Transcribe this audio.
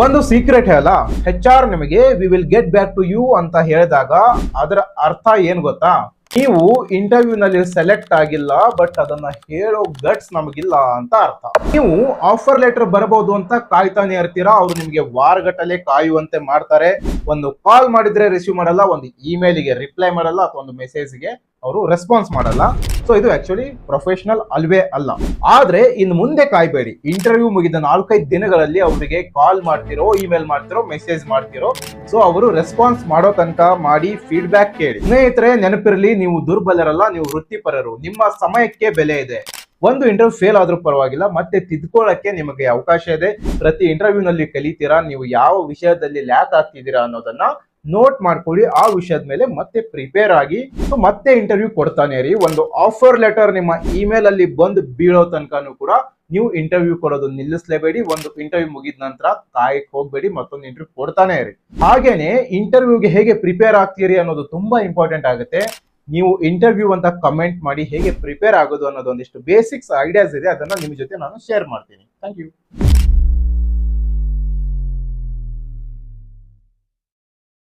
ಒಂದು ಸೀಕ್ರೆಟ್ ಹೇಳ, HR ನಿಮಗೆ we will get back to you ಅಂತ ಹೇಳಿದಾಗ ಅದರ ಅರ್ಥ ಏನ್ ಗೊತ್ತಾ? ನೀವು ಇಂಟರ್ವ್ಯೂ ನಲ್ಲಿ ಸೆಲೆಕ್ಟ್ ಆಗಿಲ್ಲ, ಬಟ್ ಅದನ್ನ ಹೇಳೋ ಗಟ್ಸ್ ನಮಗಿಲ್ಲ ಅಂತ ಅರ್ಥ. ನೀವು ಆಫರ್ ಲೆಟರ್ ಬರಬಹುದು ಅಂತ ಕಾಯ್ತಾನೆ ಇರ್ತೀರಾ, ಅವ್ರು ನಿಮ್ಗೆ ವಾರಗಟ್ಟಲೆ ಕಾಯುವಂತೆ ಮಾಡ್ತಾರೆ. ಒಂದು ಕಾಲ್ ಮಾಡಿದ್ರೆ ರಿಸೀವ್ ಮಾಡಲ್ಲ, ಒಂದು ಇಮೇಲ್ಗೆ ರಿಪ್ಲೈ ಮಾಡಲ್ಲ, ಅಥವಾ ಒಂದು ಮೆಸೇಜ್ಗೆ ಅವರು ರೆಸ್ಪಾನ್ಸ್ ಮಾಡಲ್ಲ. ಸೊ ಇದು ಆಕ್ಚುಲಿ ಪ್ರೊಫೆಷನಲ್ ಅಲ್ವೇ ಅಲ್ಲ. ಆದ್ರೆ ಇನ್ನು ಮುಂದೆ ಕಾಯ್ಬೇಡಿ, ಇಂಟರ್ವ್ಯೂ ಮುಗಿದ 4-5 ದಿನಗಳಲ್ಲಿ ಅವರಿಗೆ ಕಾಲ್ ಮಾಡ್ತಿರೋ, ಇಮೇಲ್ ಮಾಡ್ತಿರೋ, ಮೆಸೇಜ್ ಮಾಡ್ತಿರೋ, ಸೊ ಅವರು ರೆಸ್ಪಾನ್ಸ್ ಮಾಡೋ ತನಕ ಮಾಡಿ ಫೀಡ್ಬ್ಯಾಕ್ ಕೇಳಿ. ಸ್ನೇಹಿತರೆ ನೆನಪಿರಲಿ, ನೀವು ದುರ್ಬಲರಲ್ಲ, ನೀವು ವೃತ್ತಿಪರರು. ನಿಮ್ಮ ಸಮಯಕ್ಕೆ ಬೆಲೆ ಇದೆ. ಒಂದು ಇಂಟರ್ವ್ಯೂ ಫೇಲ್ ಆದ್ರೂ ಪರವಾಗಿಲ್ಲ, ಮತ್ತೆ ತಿದ್ಕೊಳ್ಳಕ್ಕೆ ನಿಮಗೆ ಅವಕಾಶ ಇದೆ. ಪ್ರತಿ ಇಂಟರ್ವ್ಯೂ ನಲ್ಲಿ ಕಲಿತೀರಾ, ನೀವು ಯಾವ ವಿಷಯದಲ್ಲಿ ಲ್ಯಾಕ್ ಆಗ್ತಿದ್ದೀರಾ ಅನ್ನೋದನ್ನ ನೋಟ್ ಮಾಡ್ಕೊಳ್ಳಿ. ಆ ವಿಷಯದ ಮೇಲೆ ಮತ್ತೆ ಪ್ರಿಪೇರ್ ಆಗಿ ಮತ್ತೆ ಇಂಟರ್ವ್ಯೂ ಕೊಡ್ತಾನೆ ಇರಿ. ಒಂದು ಆಫರ್ ಲೆಟರ್ ನಿಮ್ಮ ಇಮೇಲ್ ಅಲ್ಲಿ ಬಂದು ಬೀಳೋ ತನಕನೂ ಕೂಡ ನೀವು ಇಂಟರ್ವ್ಯೂ ಕೊಡೋದು ನಿಲ್ಲಿಸಲೇಬೇಡಿ. ಒಂದು ಇಂಟರ್ವ್ಯೂ ಮುಗಿದ ನಂತರ ಕಾಯಕ್ ಹೋಗ್ಬೇಡಿ, ಮತ್ತೊಂದು ಇಂಟರ್ವ್ಯೂ ಕೊಡ್ತಾನೆ ಇರಿ. ಹಾಗೇನೆ ಇಂಟರ್ವ್ಯೂಗೆ ಹೇಗೆ ಪ್ರಿಪೇರ್ ಆಗ್ತೀರಿ ಅನ್ನೋದು ತುಂಬಾ ಇಂಪಾರ್ಟೆಂಟ್ ಆಗುತ್ತೆ. ನೀವು ಇಂಟರ್ವ್ಯೂ ಅಂತ ಕಮೆಂಟ್ ಮಾಡಿ ಹೇಗೆ ಪ್ರಿಪೇರ್ ಆಗೋದು ಅನ್ನೋದು ಒಂದಿಷ್ಟು ಬೇಸಿಕ್ಸ್ ಐಡಿಯಾಸ್ ಇದೆ, ಅದನ್ನ ನಿಮ್ ಜೊತೆ ನಾನು ಶೇರ್ ಮಾಡ್ತೀನಿ. Thank you.